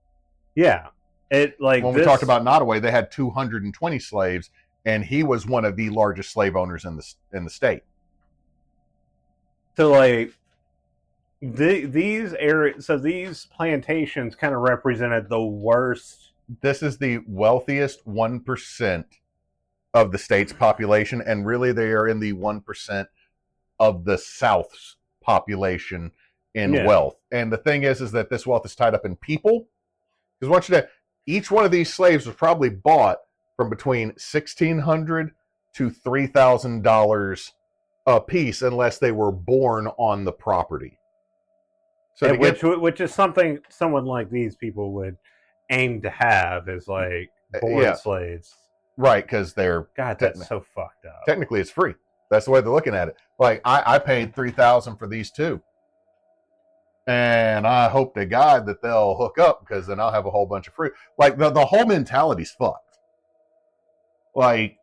Speaker 2: Yeah.
Speaker 1: When we talked about Nottoway, they had 220 slaves, and he was one of the largest slave owners in the state.
Speaker 2: So like these areas, so these plantations kind of represented the worst.
Speaker 1: This is the wealthiest 1% of the state's population, and really they are in the 1% of the South's population in wealth. And the thing is that this wealth is tied up in people. Because once you each one of these slaves was probably bought from between $1,600 to $3,000 a piece, unless they were born on the property. So
Speaker 2: which is something someone like these people would aim to have, is like born slaves.
Speaker 1: Right, because they're...
Speaker 2: God, that's so fucked up.
Speaker 1: Technically, it's free. That's the way they're looking at it. Like, I paid $3,000 for these two. And I hope to God that they'll hook up, because then I'll have a whole bunch of free. Like, the whole mentality's fucked. Like,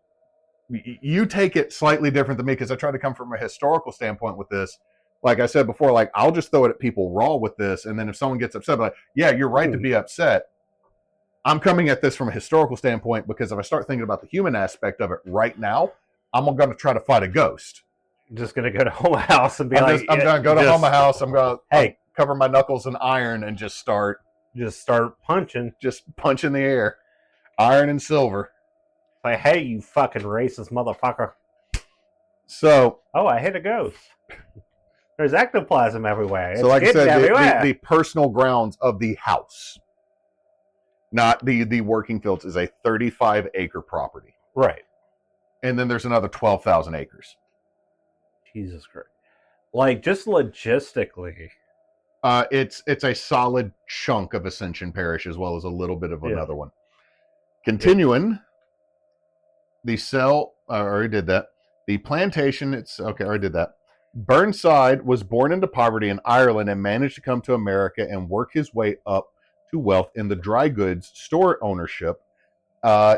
Speaker 1: you take it slightly different than me, because I try to come from a historical standpoint with this. Like I said before, like, I'll just throw it at people raw with this, and then if someone gets upset, I'm like, yeah, you're right to be upset. I'm coming at this from a historical standpoint, because if I start thinking about the human aspect of it right now, I'm going to try to fight a ghost.
Speaker 2: I'm just going to go to Houma House and be I'm
Speaker 1: going to go to Houma House. I'm going to cover my knuckles in iron and just start
Speaker 2: punching.
Speaker 1: Just punch in the air. Iron and silver.
Speaker 2: Like, hey, you fucking racist motherfucker.
Speaker 1: So,
Speaker 2: I hit a ghost. There's ectoplasm everywhere. It's
Speaker 1: so like I said,
Speaker 2: everywhere.
Speaker 1: The personal grounds of the house, not the working fields, is a 35-acre property.
Speaker 2: Right.
Speaker 1: And then there's another 12,000 acres.
Speaker 2: Jesus Christ. Like, just logistically.
Speaker 1: It's a solid chunk of Ascension Parish as well as a little bit of another one. Continuing, the cell, I already did that. The plantation, I already did that. Burnside was born into poverty in Ireland and managed to come to America and work his way up to wealth in the dry goods store ownership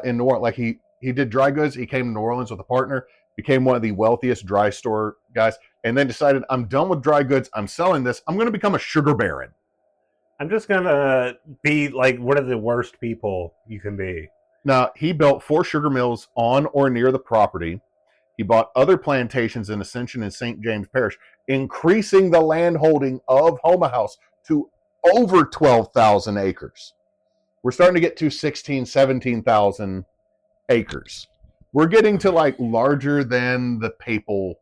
Speaker 1: in New Orleans. Like he did dry goods. He came to New Orleans with a partner, became one of the wealthiest dry store guys, and then decided, I'm done with dry goods. I'm selling this. I'm going to become a sugar baron.
Speaker 2: I'm just going to be like one of the worst people you can be.
Speaker 1: Now, he built 4 sugar mills on or near the property. He bought other plantations in Ascension and St. James Parish, increasing the land holding of Houma House to over 12,000 acres. We're starting to get to 16, 17,000 acres. We're getting to like larger than the papal,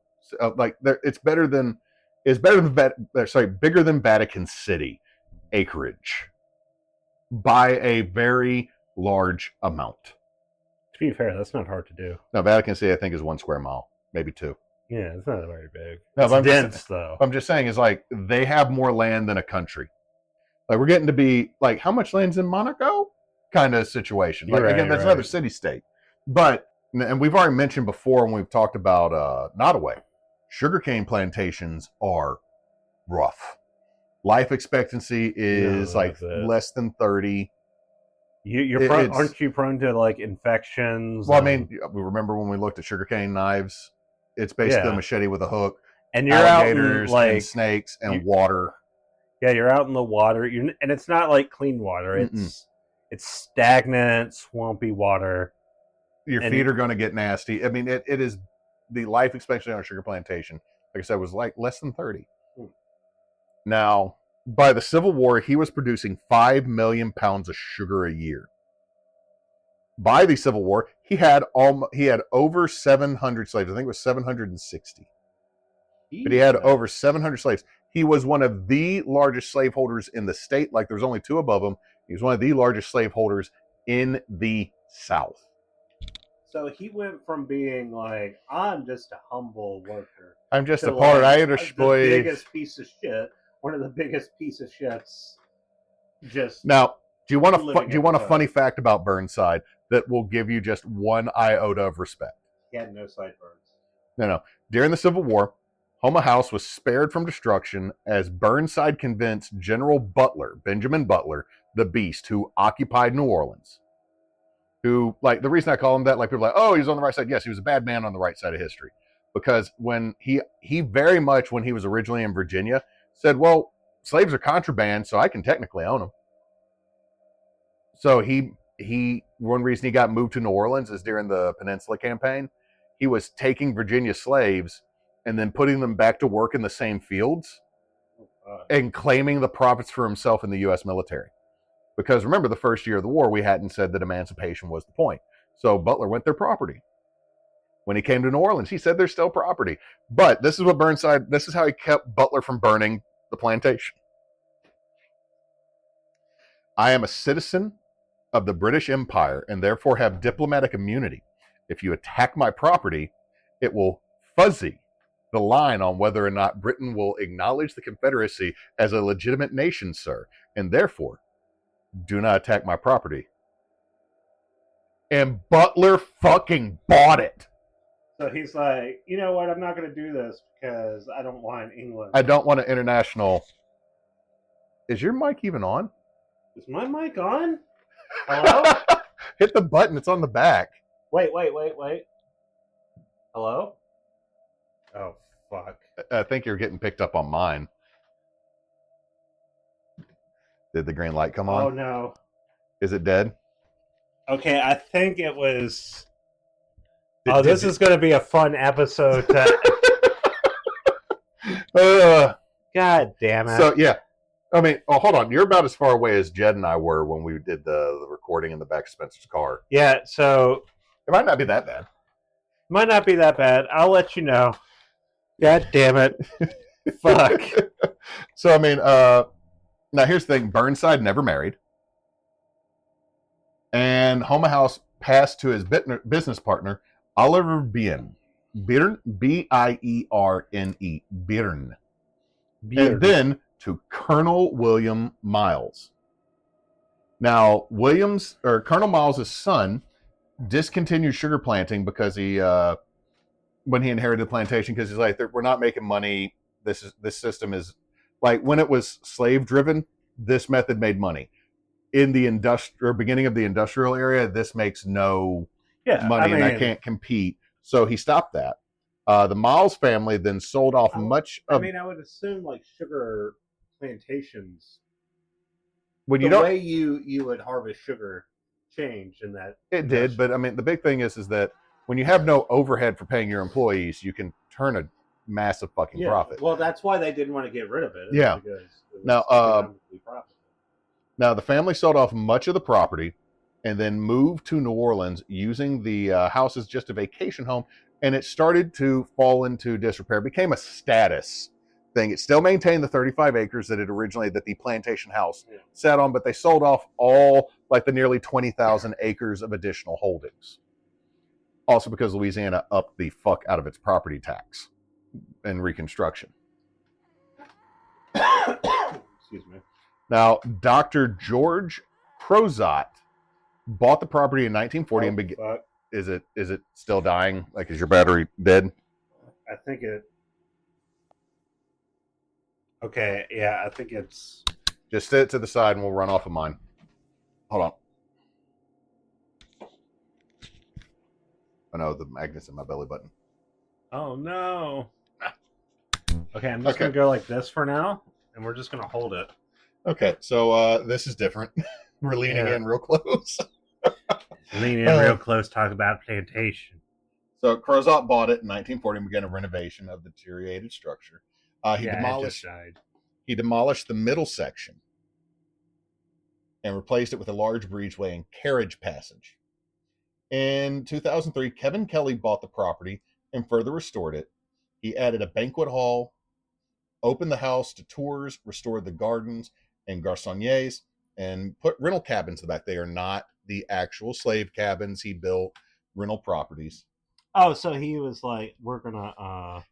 Speaker 1: bigger than Vatican City acreage by a very large amount.
Speaker 2: To be fair, that's not hard to do.
Speaker 1: No, Vatican City, I think, is 1 square mile, maybe 2.
Speaker 2: Yeah, it's not very big.
Speaker 1: No,
Speaker 2: it's dense, though.
Speaker 1: I'm just saying, is like they have more land than a country. Like we're getting to be like, how much land's in Monaco? Kind of situation. Like again, that's another city-state. But, and we've already mentioned before when we've talked about Nottoway, sugarcane plantations are rough. Life expectancy is less than 30.
Speaker 2: Aren't you prone to like infections?
Speaker 1: Well, I mean, we remember when we looked at sugarcane knives. It's basically a machete with a hook,
Speaker 2: and you're
Speaker 1: alligators
Speaker 2: out in,
Speaker 1: and snakes and water.
Speaker 2: Yeah, you're out in the water, and it's not like clean water. It's stagnant, swampy water.
Speaker 1: Your feet are going to get nasty. I mean, it is the life expectancy on a sugar plantation. Like I said, was like less than 30. Now, by the Civil War, he was producing 5 million pounds of sugar a year. By the Civil War, he had over 700 slaves. I think it was 760. But he had over 700 slaves. He was one of the largest slaveholders in the state. Like there's only 2 above him. He was one of the largest slaveholders in the South.
Speaker 2: So he went from being like, I'm just a humble worker.
Speaker 1: I'm just a part Irish boy.
Speaker 2: The biggest piece of shit. One of the biggest piece of shits. Just
Speaker 1: now, do you want a funny fact about Burnside that will give you just 1 iota of respect?
Speaker 2: He had no sideburns.
Speaker 1: No. During the Civil War, Houma House was spared from destruction as Burnside convinced General Butler, Benjamin Butler, the Beast, who occupied New Orleans. Who, like, the reason I call him that, like, people are like, oh, he's on the right side. Yes, he was a bad man on the right side of history. Because when he very much, when he was originally in Virginia, said, well, slaves are contraband, so I can technically own them. So one reason he got moved to New Orleans is during the Peninsula Campaign. He was taking Virginia slaves and then putting them back to work in the same fields and claiming the profits for himself in the U.S. military. Because remember, the first year of the war, we hadn't said that emancipation was the point. So Butler went their property. When he came to New Orleans, he said there's still property. But this is how he kept Butler from burning the plantation. I am a citizen of the British Empire and therefore have diplomatic immunity. If you attack my property, it will fuzzy the line on whether or not Britain will acknowledge the Confederacy as a legitimate nation, sir, and therefore do not attack my property. And Butler fucking bought it.
Speaker 2: So he's like, you know what? I'm not going to do this because I don't want England.
Speaker 1: I don't want an international. Is your mic even on?
Speaker 2: Is my mic on? Hello?
Speaker 1: Hit the button. It's on the back.
Speaker 2: Wait. Hello? Oh, fuck.
Speaker 1: I think you're getting picked up on mine. Did the green light come on?
Speaker 2: Oh, no.
Speaker 1: Is it dead?
Speaker 2: Okay, I think it was... this is going to be a fun episode. God damn it.
Speaker 1: So, yeah. I mean, hold on. You're about as far away as Jed and I were when we did the recording in the back of Spencer's car.
Speaker 2: Yeah, so...
Speaker 1: It might not be that bad.
Speaker 2: Might not be that bad. I'll let you know. God damn it. Fuck.
Speaker 1: So, I mean, now here's the thing. Burnside never married. And Houma House passed to his business partner, Oliver Bierne. Bierne, B-I-E-R-N-E. Bierne. And then to Colonel William Miles. Now, Colonel Miles' son discontinued sugar planting because when he inherited the plantation, because he's like, we're not making money. This system is like, when it was slave driven, this method made money. In the beginning of the industrial area, this makes no money, and I can't compete. So he stopped that. The Miles family then sold off much of.
Speaker 2: I would assume like sugar plantations.
Speaker 1: When
Speaker 2: the way you would harvest sugar changed in that.
Speaker 1: It did, but I mean, the big thing is that when you have no overhead for paying your employees, you can turn a massive fucking profit.
Speaker 2: Well, that's why they didn't want to get rid of it.
Speaker 1: Yeah.
Speaker 2: Because it was
Speaker 1: now the family sold off much of the property and then moved to New Orleans using the house as just a vacation home, and it started to fall into disrepair. It became a status thing. It still maintained the 35 acres that the plantation house sat on, but they sold off all like the nearly 20,000 acres of additional holdings. Also because Louisiana upped the fuck out of its property tax in Reconstruction.
Speaker 2: Excuse me.
Speaker 1: Now, Dr. George Crozat bought the property in 1940 and began. Is it still dying? Like, is your battery dead?
Speaker 2: I think it. Okay, yeah, I think it's.
Speaker 1: Just sit to the side and we'll run off of mine. Hold on. Oh no, the magnet's in my belly button.
Speaker 2: Oh no. Okay, I'm just gonna go like this for now, and we're just gonna hold it.
Speaker 1: Okay, so this is different. We're leaning in real close.
Speaker 2: Lean in real close, talk about plantation.
Speaker 1: So Crozat bought it in 1940 and began a renovation of the deteriorated structure. He demolished the middle section and replaced it with a large breezeway and carriage passage. In 2003, Kevin Kelly bought the property and further restored it. He added a banquet hall, opened the house to tours, restored the gardens and garçonniers, and put rental cabins in the back. They are not the actual slave cabins. He built rental properties.
Speaker 2: Oh, so he was like, we're gonna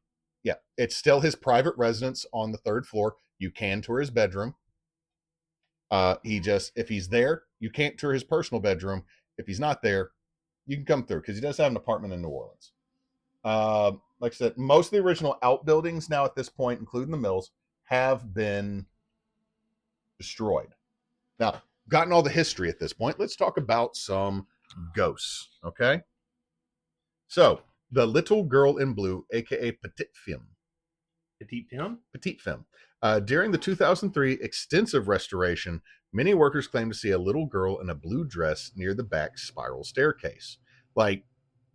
Speaker 1: Yeah, it's still his private residence on the 3rd floor. You can tour his bedroom. If he's there, you can't tour his personal bedroom. If he's not there, you can come through because he does have an apartment in New Orleans. Like I said, most of the original outbuildings now at this point, including the mills, have been destroyed. Now, gotten all the history at this point, let's talk about some ghosts, okay? So, the Little Girl in Blue, aka Petite Femme.
Speaker 2: Petite Femme?
Speaker 1: Petite Femme. During the 2003 extensive restoration, many workers claimed to see a little girl in a blue dress near the back spiral staircase. Like,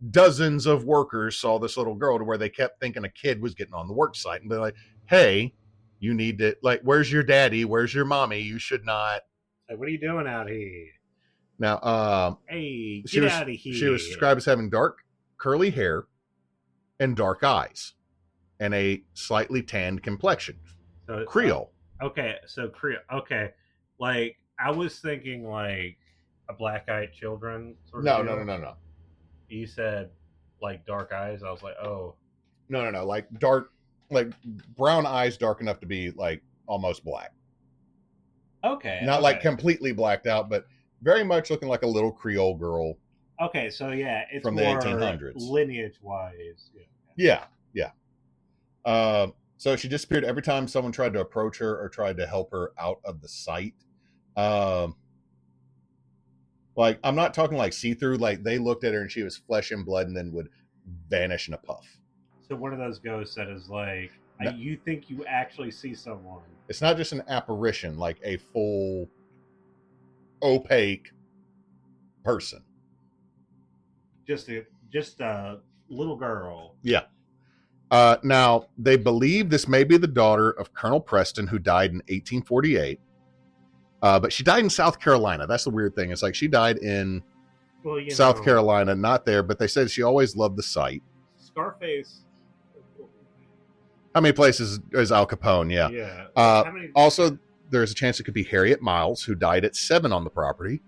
Speaker 1: dozens of workers saw this little girl to where they kept thinking a kid was getting on the work site. And they're like, hey, you need to, like, where's your daddy? Where's your mommy? You should not.
Speaker 2: Like, what are you doing out here?
Speaker 1: Now,
Speaker 2: hey, get out of here.
Speaker 1: She was described as having dark, curly hair and dark eyes and a slightly tanned complexion. So Creole.
Speaker 2: Okay, so Creole. Okay, like I was thinking like a Black-Eyed Children sort of.
Speaker 1: No.
Speaker 2: You said like dark eyes. I was like, oh.
Speaker 1: No. Like dark, like brown eyes, dark enough to be like almost black.
Speaker 2: Okay.
Speaker 1: Not like completely blacked out, but very much looking like a little Creole girl.
Speaker 2: Okay, so yeah, it's
Speaker 1: from the 1800s,
Speaker 2: lineage-wise.
Speaker 1: Yeah. So she disappeared every time someone tried to approach her or tried to help her out of the site. Like, I'm not talking like see-through, like they looked at her and she was flesh and blood and then would vanish in a puff.
Speaker 2: So one of those ghosts that is like, no, you think you actually see someone.
Speaker 1: It's not just an apparition, like a full opaque person.
Speaker 2: Just a little girl.
Speaker 1: Yeah. Now, they believe this may be the daughter of Colonel Preston, who died in 1848. But she died in South Carolina. That's the weird thing. It's like she died in South Carolina, not there. But they said she always loved the site.
Speaker 2: Scarface.
Speaker 1: How many places is Al Capone? Yeah.
Speaker 2: Yeah.
Speaker 1: How many? Also, there's a chance it could be Harriet Miles, who died at 7 on the property.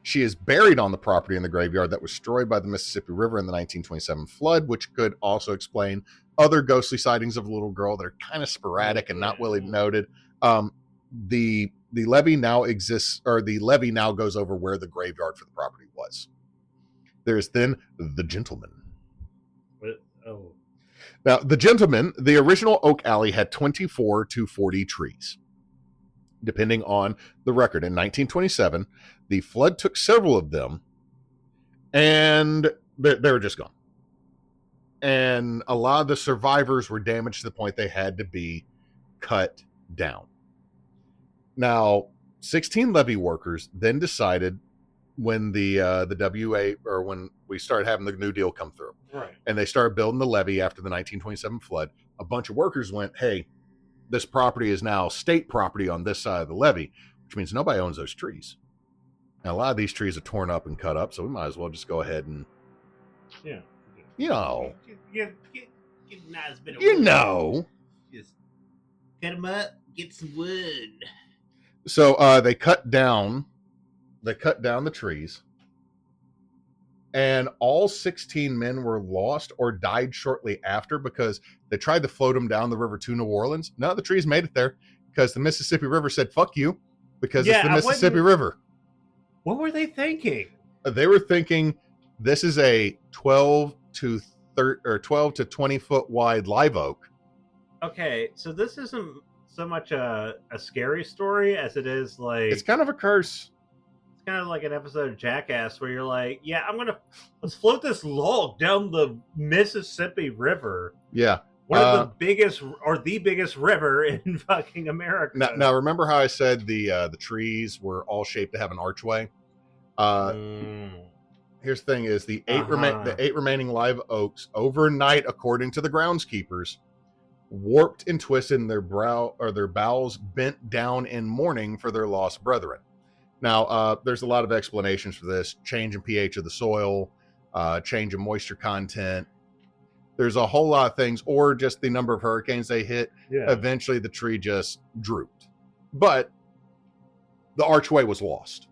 Speaker 1: She is buried on the property in the graveyard that was destroyed by the Mississippi River in the 1927 flood, which could also explain other ghostly sightings of a little girl that are kind of sporadic and not really noted. The levee now exists, or the levee now goes over where the graveyard for the property was. There's then the Gentleman.
Speaker 2: Oh.
Speaker 1: Now, the Gentleman, the original Oak Alley had 24 to 40 trees, depending on the record. In 1927, the flood took several of them, and they were just gone. And a lot of the survivors were damaged to the point they had to be cut down. Now, 16 levee workers then decided, when the WA, or when we started having the New Deal come through,
Speaker 2: right,
Speaker 1: and they started building the levee after the 1927 flood, a bunch of workers went, hey, this property is now state property on this side of the levee, which means nobody owns those trees. Now, a lot of these trees are torn up and cut up, so we might as well just go ahead and,
Speaker 2: get a nice bit of wood. Just cut them up, get some wood.
Speaker 1: So they cut down the trees, and all 16 men were lost or died shortly after because they tried to float them down the river to New Orleans. None of the trees made it there because the Mississippi River said, fuck you, because it's the Mississippi River.
Speaker 2: What were they thinking?
Speaker 1: They were thinking this is a 12 to 20 foot wide live oak.
Speaker 2: Okay, so this isn't so much a scary story as it is like...
Speaker 1: It's kind of a curse.
Speaker 2: It's kind of like an episode of Jackass where you're like, yeah, let's float this log down the Mississippi River.
Speaker 1: Yeah.
Speaker 2: One of the biggest, or the biggest river in fucking America.
Speaker 1: Now remember how I said the trees were all shaped to have an archway? Here's the thing: is the eight remaining live oaks overnight, according to the groundskeepers, warped and twisted, and their boughs bent down in mourning for their lost brethren. Now, there's a lot of explanations for this: change in pH of the soil, change in moisture content. There's a whole lot of things, or just the number of hurricanes they hit. Yeah. Eventually, the tree just drooped, but the archway was lost.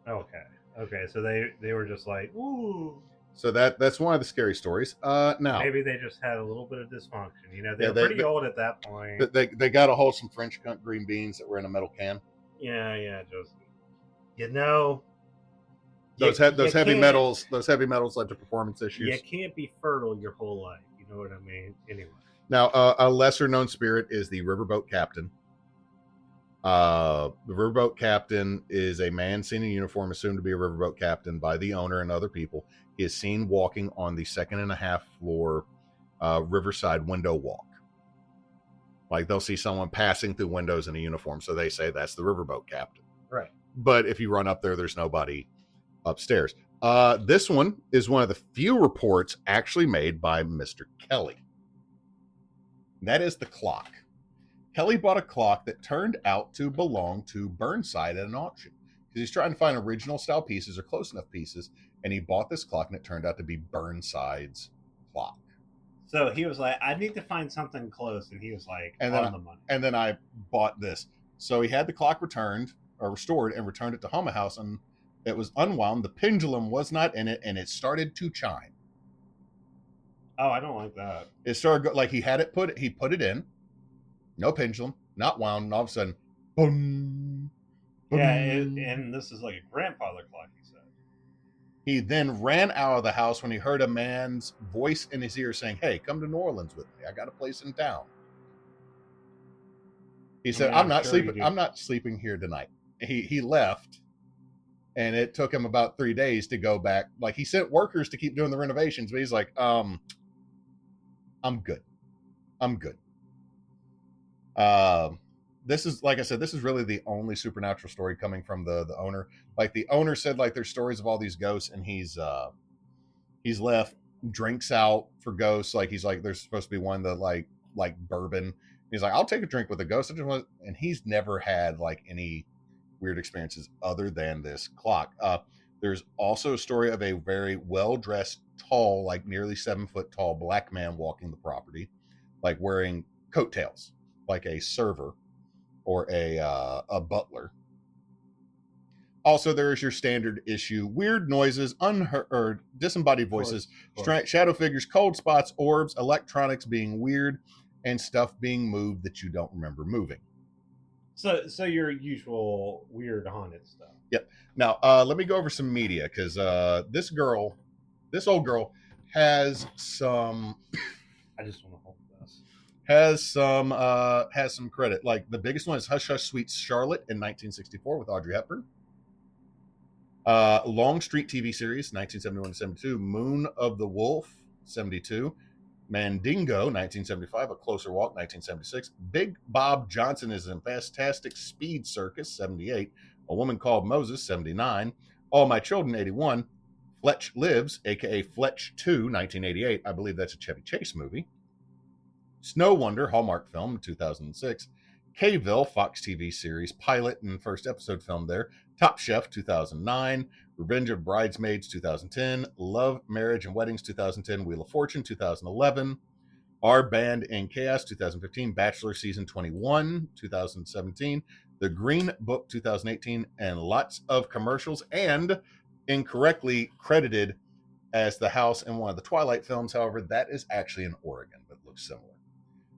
Speaker 2: Okay, so they were just like, ooh.
Speaker 1: So that's one of the scary stories. Now
Speaker 2: maybe they just had a little bit of dysfunction. You know, they were pretty old at that point.
Speaker 1: They got a hold of some French cut green beans that were in a metal can.
Speaker 2: Yeah, just
Speaker 1: those heavy metals led to performance issues.
Speaker 2: You can't be fertile your whole life. You know what I mean? Anyway.
Speaker 1: Now, a lesser known spirit is the riverboat captain. The riverboat captain is a man seen in uniform, assumed to be a riverboat captain by the owner and other people. He is seen walking on the 2nd and a half floor riverside window walk. Like, they'll see someone passing through windows in a uniform, so they say that's the riverboat captain.
Speaker 2: Right.
Speaker 1: But if you run up there, there's nobody upstairs. This one is one of the few reports actually made by Mr. Kelly. That is the clock. Kelly bought a clock that turned out to belong to Burnside at an auction, because he's trying to find original style pieces or close enough pieces, and he bought this clock, and it turned out to be Burnside's clock.
Speaker 2: So he was like, I need to find something close, and he was like, the money.
Speaker 1: And then I bought this. So he had the clock restored and returned it to Houma House, and it was unwound. The pendulum was not in it, and it started to chime.
Speaker 2: Oh, I don't like that.
Speaker 1: It started like he put it in. No pendulum, not wound, and all of a sudden, boom.
Speaker 2: Boom. Yeah, and this is like a grandfather clock, he said.
Speaker 1: He then ran out of the house when he heard a man's voice in his ear saying, hey, come to New Orleans with me. I got a place in town. He said, I'm not sleeping here tonight. He left, and it took him about 3 days to go back. Like, he sent workers to keep doing the renovations, but he's like, I'm good. This is, like I said, this is really the only supernatural story coming from the owner. Like, the owner said, like, there's stories of all these ghosts, and he's left drinks out for ghosts. Like, he's like, there's supposed to be one that like bourbon. He's like, I'll take a drink with a ghost. And he's never had like any weird experiences other than this clock. There's also a story of a very well-dressed tall, like nearly 7 foot tall black man walking the property, like wearing coattails, like a server or a butler. Also, there is your standard issue: weird noises, unheard, disembodied voices, shadow figures, cold spots, orbs, electronics being weird, and stuff being moved that you don't remember moving.
Speaker 2: So your usual weird haunted stuff.
Speaker 1: Yep. Now, let me go over some media, because this old girl, has some.
Speaker 2: I just want to hold this.
Speaker 1: Has some credit. Like, the biggest one is Hush Hush Sweet Charlotte in 1964 with Audrey Hepburn. Longstreet TV series 1971 to 72. Moon of the Wolf 72. Mandingo 1975. A Closer Walk 1976. Big Bob Johnson is in Fantastic Speed Circus 78. A Woman Called Moses 79. All My Children 81. Fletch Lives, aka Fletch 2 1988. I believe that's a Chevy Chase movie. Snow Wonder, Hallmark film 2006. K-ville, Fox TV series pilot and first episode filmed there. Top Chef 2009. Revenge of Bridesmaids 2010. Love, Marriage and Weddings 2010. Wheel of Fortune 2011. Our Band in Chaos 2015. Bachelor Season 21 2017. The Green Book 2018. And lots of commercials, and incorrectly credited as the house in one of the Twilight films. However, that is actually in Oregon, but looks similar.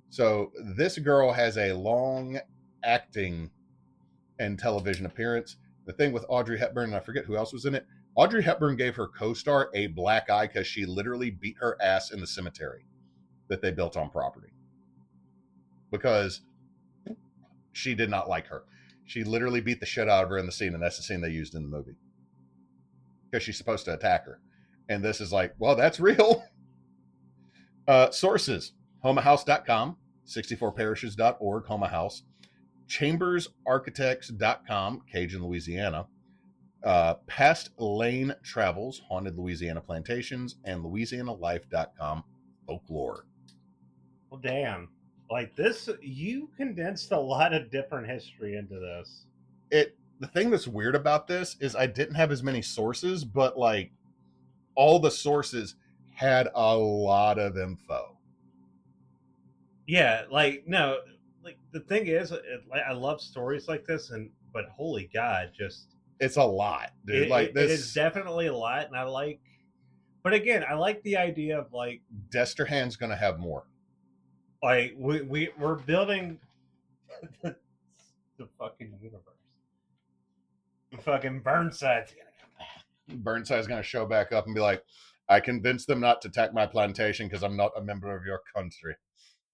Speaker 1: So this girl has a long acting and television appearance. The thing with Audrey Hepburn, and I forget who else was in it, Audrey Hepburn gave her co-star a black eye because she literally beat her ass in the cemetery that they built on property, because she did not like her. She literally beat the shit out of her in the scene, and that's the scene they used in the movie, because she's supposed to attack her. And this is like, well, that's real. Sources: HoumaHouse.com, 64parishes.org, Houma House, ChambersArchitects.com, Cajun, Louisiana, Past Lane Travels, Haunted Louisiana Plantations, and LouisianaLife.com, folklore.
Speaker 2: Well, damn. Like this, you condensed a lot of different history into this.
Speaker 1: The thing that's weird about this is I didn't have as many sources, but like all the sources had a lot of info.
Speaker 2: Yeah, like no, like the thing is, I love stories like this, but holy God, just
Speaker 1: it's a lot, dude.
Speaker 2: It is definitely a lot, and I like. But again, I like the idea of like
Speaker 1: Desterhand's going to have more.
Speaker 2: Like we're building the fucking universe. Fucking Burnside's gonna come back.
Speaker 1: Burnside's going to show back up and be like, I convinced them not to attack my plantation because I'm not a member of your country.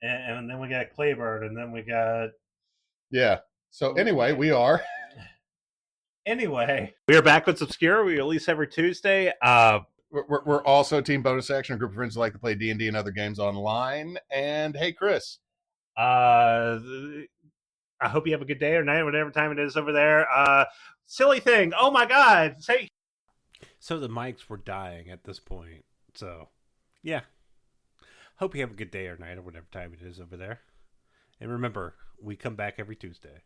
Speaker 2: And then we got Claybird, and then we got...
Speaker 1: Yeah. So anyway, we are...
Speaker 2: Anyway, we are Backwoods Obscura. We release every Tuesday.
Speaker 1: We're also Team Bonus Action, a group of friends who like to play D&D and other games online. And hey, Chris.
Speaker 2: I hope you have a good day or night, whatever time it is over there. Silly thing. Oh my God. Say. So the mics were dying at this point. So, yeah. Hope you have a good day or night or whatever time it is over there. And remember, we come back every Tuesday.